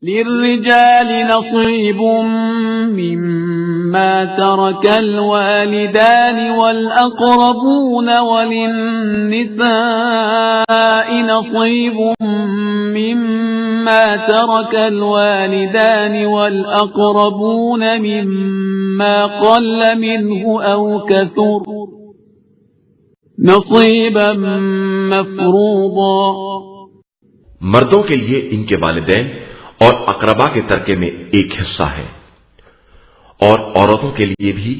للرجال نصيب مما ترك الوالدان والأقربون وللنساء نصيب مما ترك الوالدان والأقربون مما قل منه أو كثر نصيبا مفروضا۔ مردوں کے لیے ان کے والدین اور اقربا کے ترکے میں ایک حصہ ہے، اور عورتوں کے لیے بھی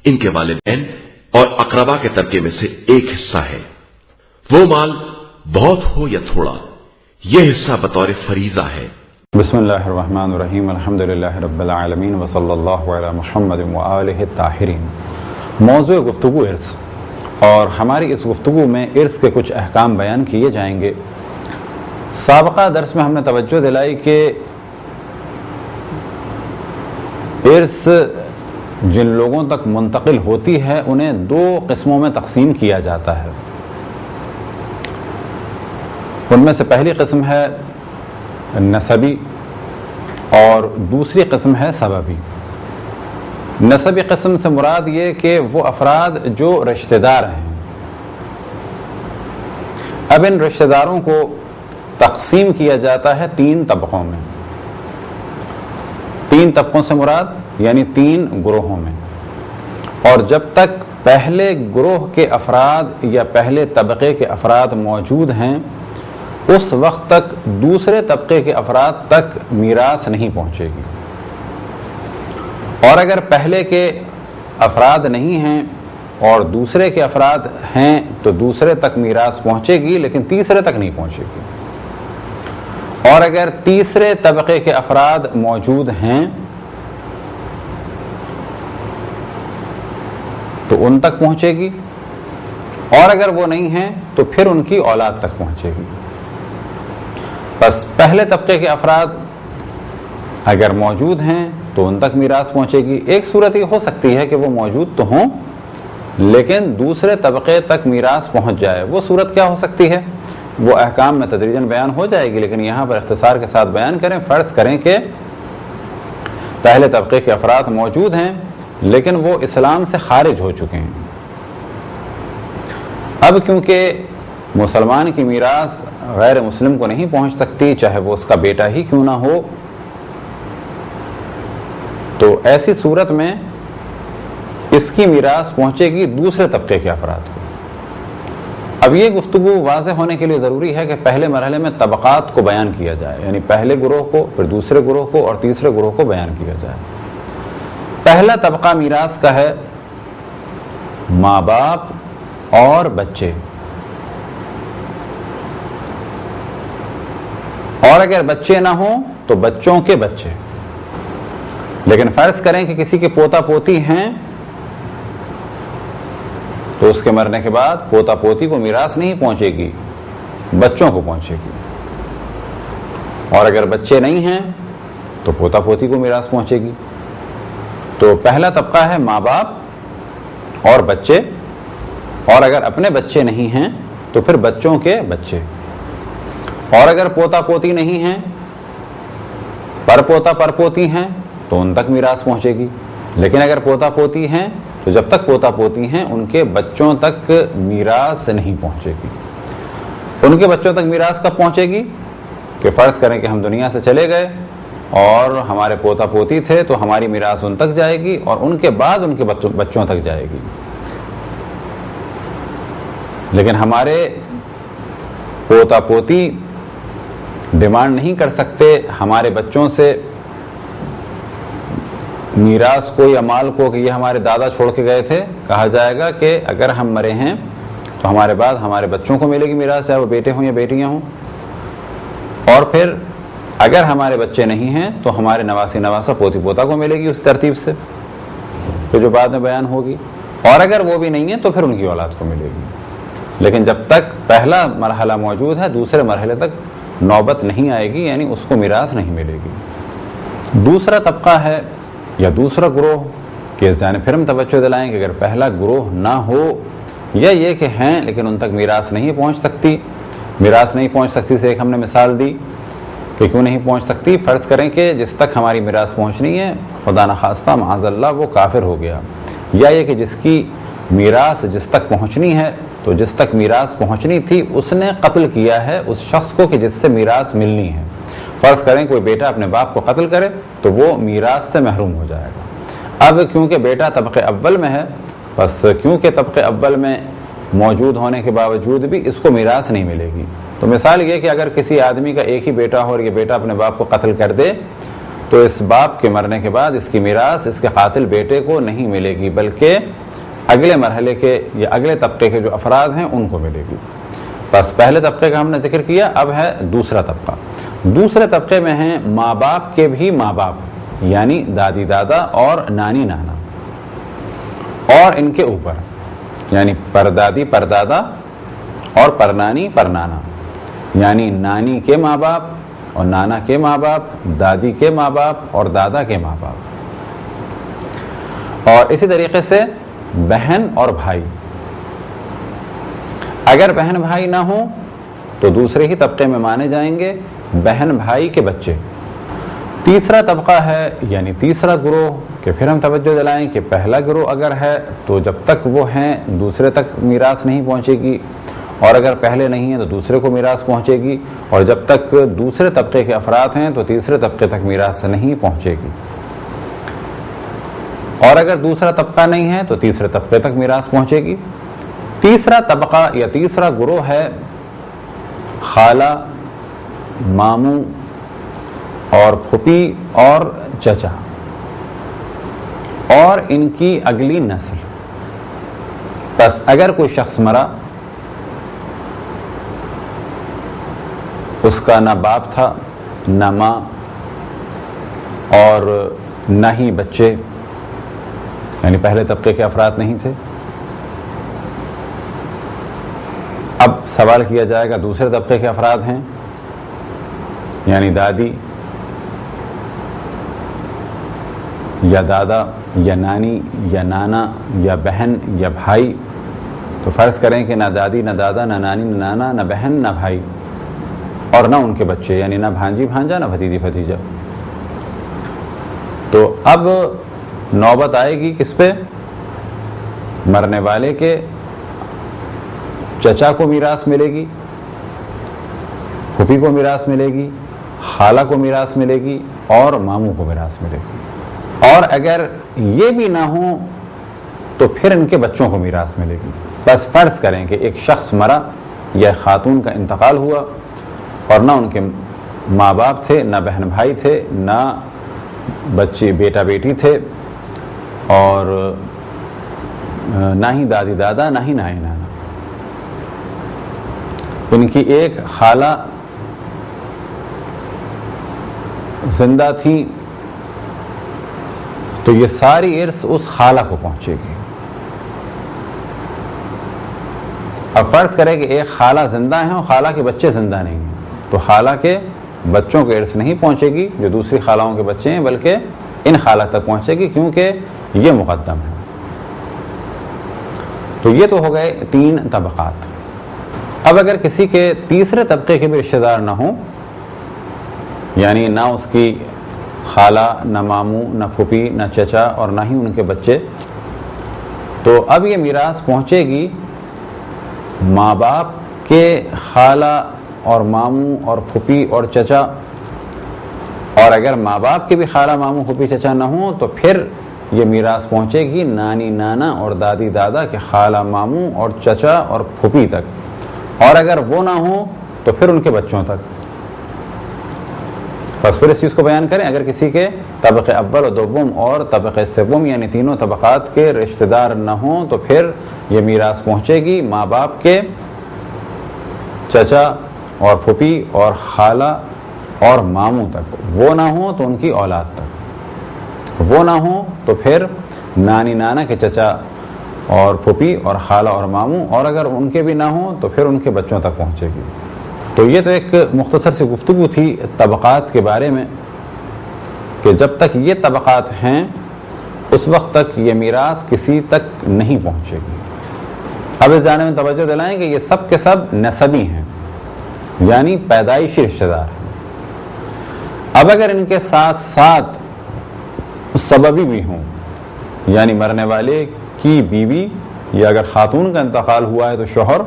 ان کے والدین اور اقربا کے ترکے میں سے ایک حصہ ہے، وہ مال بہت ہو یا تھوڑا، یہ حصہ بطور فریضہ ہے۔ بسم اللہ الرحمن الرحیم، الحمدللہ رب العالمین، وصلی اللہ علی محمد وآلہ الطاہرین۔ موضوع گفتگو ارث، اور ہماری اس گفتگو میں ارث کے کچھ احکام بیان کیے جائیں گے۔ سابقہ درس میں ہم نے توجہ دلائی کہ ارث جن لوگوں تک منتقل ہوتی ہے انہیں دو قسموں میں تقسیم کیا جاتا ہے۔ ان میں سے پہلی قسم ہے نسبی اور دوسری قسم ہے سببی۔ نسبی قسم سے مراد یہ کہ وہ افراد جو رشتہ دار ہیں۔ اب ان رشتہ داروں کو تقسیم کیا جاتا ہے تین طبقوں میں۔ تین طبقوں سے مراد یعنی تین گروہوں میں، اور جب تک پہلے گروہ کے افراد یا پہلے طبقے کے افراد موجود ہیں اس وقت تک دوسرے طبقے کے افراد تک میراث نہیں پہنچے گی، اور اگر پہلے کے افراد نہیں ہیں اور دوسرے کے افراد ہیں تو دوسرے تک میراث پہنچے گی لیکن تیسرے تک نہیں پہنچے گی، اور اگر تیسرے طبقے کے افراد موجود ہیں تو ان تک پہنچے گی، اور اگر وہ نہیں ہیں تو پھر ان کی اولاد تک پہنچے گی۔ بس پہلے طبقے کے افراد اگر موجود ہیں تو ان تک میراث پہنچے گی۔ ایک صورت یہ ہو سکتی ہے کہ وہ موجود تو ہوں لیکن دوسرے طبقے تک میراث پہنچ جائے۔ وہ صورت کیا ہو سکتی ہے وہ احکام میں تدریجاً بیان ہو جائے گی، لیکن یہاں پر اختصار کے ساتھ بیان کریں۔ فرض کریں کہ پہلے طبقے کے افراد موجود ہیں لیکن وہ اسلام سے خارج ہو چکے ہیں۔ اب کیونکہ مسلمان کی میراث غیر مسلم کو نہیں پہنچ سکتی چاہے وہ اس کا بیٹا ہی کیوں نہ ہو، تو ایسی صورت میں اس کی میراث پہنچے گی دوسرے طبقے کے افراد کو۔ اب یہ گفتگو واضح ہونے کے لیے ضروری ہے کہ پہلے مرحلے میں طبقات کو بیان کیا جائے، یعنی پہلے گروہ کو، پھر دوسرے گروہ کو اور تیسرے گروہ کو بیان کیا جائے۔ پہلا طبقہ میراث کا ہے ماں باپ اور بچے، اور اگر بچے نہ ہوں تو بچوں کے بچے۔ لیکن فرض کریں کہ کسی کے پوتا پوتی ہیں تو اس کے مرنے کے بعد پوتا پوتی کو میراث نہیں پہنچے گی، بچوں کو پہنچے گی، اور اگر بچے نہیں ہیں تو پوتا پوتی کو میراث پہنچے گی۔ تو پہلا طبقہ ہے ماں باپ اور بچے، اور اگر اپنے بچے نہیں ہیں تو پھر بچوں کے بچے، اور اگر پوتا پوتی نہیں ہیں پر پوتا پر پوتی ہیں تو ان تک میراث پہنچے گی، لیکن اگر پوتا پوتی ہیں تو جب تک پوتا پوتی ہیں ان کے بچوں تک میراث نہیں پہنچے گی۔ ان کے بچوں تک میراث کب پہنچے گی کہ فرض کریں کہ ہم دنیا سے چلے گئے اور ہمارے پوتا پوتی تھے تو ہماری میراث ان تک جائے گی، اور ان کے بعد ان کے بچوں تک جائے گی۔ لیکن ہمارے پوتا پوتی ڈیمانڈ نہیں کر سکتے ہمارے بچوں سے میراث کو یا مال کو کہ یہ ہمارے دادا چھوڑ کے گئے تھے۔ کہا جائے گا کہ اگر ہم مرے ہیں تو ہمارے بعد ہمارے بچوں کو ملے گی میراث، چاہے وہ بیٹے ہوں یا بیٹیاں ہوں، اور پھر اگر ہمارے بچے نہیں ہیں تو ہمارے نواسی نواسا پوتی پوتا کو ملے گی اس ترتیب سے تو جو بعد میں بیان ہوگی، اور اگر وہ بھی نہیں ہے تو پھر ان کی اولاد کو ملے گی۔ لیکن جب تک پہلا مرحلہ موجود ہے دوسرے مرحلے تک نوبت نہیں آئے گی، یعنی اس کو میراث نہیں ملے گی۔ دوسرا طبقہ ہے یا دوسرا گروہ کہ اس جانب پھر ہم توجہ دلائیں کہ اگر پہلا گروہ نہ ہو یا یہ کہ ہیں لیکن ان تک میراث نہیں پہنچ سکتی، میراث نہیں پہنچ سکتی سے ایک ہم نے مثال دی کہ کیوں نہیں پہنچ سکتی؟ فرض کریں کہ جس تک ہماری میراث پہنچنی ہے خدا نخواستہ معاذ اللہ وہ کافر ہو گیا، یا یہ کہ جس کی میراث جس تک پہنچنی ہے تو جس تک میراث پہنچنی تھی اس نے قتل کیا ہے اس شخص کو کہ جس سے میراث ملنی ہے۔ فرض کریں کوئی بیٹا اپنے باپ کو قتل کرے تو وہ میراث سے محروم ہو جائے گا۔ اب کیونکہ بیٹا طبقے اول میں ہے، بس کیونکہ طبقے اول میں موجود ہونے کے باوجود بھی اس کو میراث نہیں ملے گی۔ تو مثال یہ کہ اگر کسی آدمی کا ایک ہی بیٹا ہو اور یہ بیٹا اپنے باپ کو قتل کر دے تو اس باپ کے مرنے کے بعد اس کی میراث اس کے قاتل بیٹے کو نہیں ملے گی، بلکہ اگلے مرحلے کے یا اگلے طبقے کے جو افراد ہیں ان کو ملے گی۔ بس پہلے طبقے کا ہم نے ذکر کیا، اب ہے دوسرا طبقہ۔ دوسرے طبقے میں ہیں ماں باپ کے بھی ماں باپ، یعنی دادی دادا اور نانی نانا، اور ان کے اوپر یعنی پردادی پردادا اور پرنانی پرنانا، یعنی نانی کے ماں باپ اور نانا کے ماں باپ، دادی کے ماں باپ اور دادا کے ماں باپ، اور اسی طریقے سے بہن اور بھائی۔ اگر بہن بھائی نہ ہوں تو دوسرے ہی طبقے میں مانے جائیں گے بہن بھائی کے بچے۔ تیسرا طبقہ ہے یعنی تیسرا گروہ کہ پھر ہم توجہ دلائیں کہ پہلا گروہ اگر ہے تو جب تک وہ ہیں دوسرے تک میراث نہیں پہنچے گی، اور اگر پہلے نہیں ہیں تو دوسرے کو میراث پہنچے گی، اور جب تک دوسرے طبقے کے افراد ہیں تو تیسرے طبقے تک میراث نہیں پہنچے گی، اور اگر دوسرا طبقہ نہیں ہے تو تیسرے طبقے تک میراث پہنچے گی۔ تیسرا طبقہ یا تیسرا گروہ ہے خالہ، ماموں اور پھوپھی اور چچا اور ان کی اگلی نسل۔ بس اگر کوئی شخص مرا، اس کا نہ باپ تھا نہ ماں اور نہ ہی بچے، یعنی پہلے طبقے کے افراد نہیں تھے، اب سوال کیا جائے گا دوسرے طبقے کے افراد ہیں، یعنی دادی یا دادا یا نانی یا نانا یا بہن یا بھائی۔ تو فرض کریں کہ نہ دادی نہ دادا نہ نانی نہ نانا نہ بہن نہ بھائی، اور نہ ان کے بچے، یعنی نہ بھانجی بھانجا نہ بھتیجی بھتیجا۔ تو اب نوبت آئے گی کس پہ؟ مرنے والے کے چچا کو میراث ملے گی، پھوپھی کو میراث ملے گی، خالہ کو میراث ملے گی اور ماموں کو میراث ملے گی، اور اگر یہ بھی نہ ہوں تو پھر ان کے بچوں کو میراث ملے گی۔ بس فرض کریں کہ ایک شخص مرا یا خاتون کا انتقال ہوا اور نہ ان کے ماں باپ تھے نہ بہن بھائی تھے نہ بچے بیٹا بیٹی تھے اور نہ ہی دادی دادا نہ ہی نانی نانا، ان کی ایک خالہ زندہ تھی تو یہ ساری ارث اس خالہ کو پہنچے گی۔ اب فرض کریں کہ ایک خالہ زندہ ہیں اور خالہ کے بچے زندہ نہیں ہیں، تو خالہ کے بچوں کے ارث نہیں پہنچے گی جو دوسری خالہوں کے بچے ہیں، بلکہ ان خالہ تک پہنچے گی کیونکہ یہ مقدم ہے۔ تو یہ تو ہو گئے 3 طبقات۔ اب اگر کسی کے تیسرے طبقے کے بھی رشتہ دار نہ ہوں، یعنی نہ اس کی خالہ نہ ماموں نہ پھوپھی نہ چچا اور نہ ہی ان کے بچے، تو اب یہ میراث پہنچے گی ماں باپ کے خالہ اور ماموں اور پھوپھی اور چچا، اور اگر ماں باپ کے بھی خالہ ماموں پھوپھی چچا نہ ہوں تو پھر یہ میراث پہنچے گی نانی نانا اور دادی دادا کے خالہ ماموں اور چچا اور پھوپھی تک، اور اگر وہ نہ ہوں تو پھر ان کے بچوں تک۔ بس پھر اس چیز کو بیان کریں، اگر کسی کے طبقے اول و دوم اور طبقے سوم یعنی تینوں طبقات کے رشتہ دار نہ ہوں تو پھر یہ میراث پہنچے گی ماں باپ کے چچا اور پھوپھی اور خالہ اور ماموں تک، وہ نہ ہوں تو ان کی اولاد تک، وہ نہ ہوں تو پھر نانی نانا کے چچا اور پھوپھی اور خالہ اور ماموں، اور اگر ان کے بھی نہ ہوں تو پھر ان کے بچوں تک پہنچے گی۔ تو یہ تو ایک مختصر سی گفتگو تھی طبقات کے بارے میں کہ جب تک یہ طبقات ہیں اس وقت تک یہ میراث کسی تک نہیں پہنچے گی۔ اب اس جانب میں توجہ دلائیں کہ یہ سب کے سب نسبی ہیں، یعنی پیدائشی رشتہ دار ہیں، اب اگر ان کے ساتھ ساتھ سببی بھی ہوں، یعنی مرنے والے کی بیوی یا اگر خاتون کا انتقال ہوا ہے تو شوہر،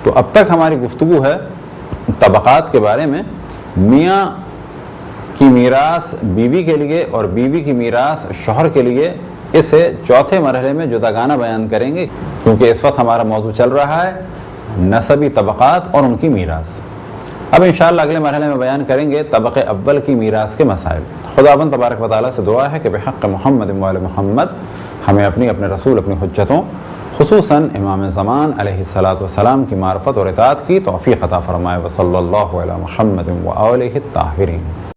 تو اب تک ہماری گفتگو ہے طبقات کے بارے میں. میاں کی میراث بیوی کے لیے اور بیوی کی میراث شوہر کے لیے، اسے چوتھے مرحلے میں جداگانہ بیان کریں گے، کیونکہ اس وقت ہمارا موضوع چل رہا ہے نسبی طبقات اور ان کی میراث. اب انشاءاللہ اگلے مرحلے میں بیان کریں گے طبقے اول کی میراث کے مسائل. خداوند تبارک و تعالیٰ سے دعا ہے کہ بحق محمد و آل محمد ہمیں اپنے رسول، اپنی حجتوں، خصوصاً امام زمان علیہ السلام کی معرفت اور اطاعت کی توفیق عطا فرمائے. وصلی اللہ علی محمد و آلہ الطاہرین.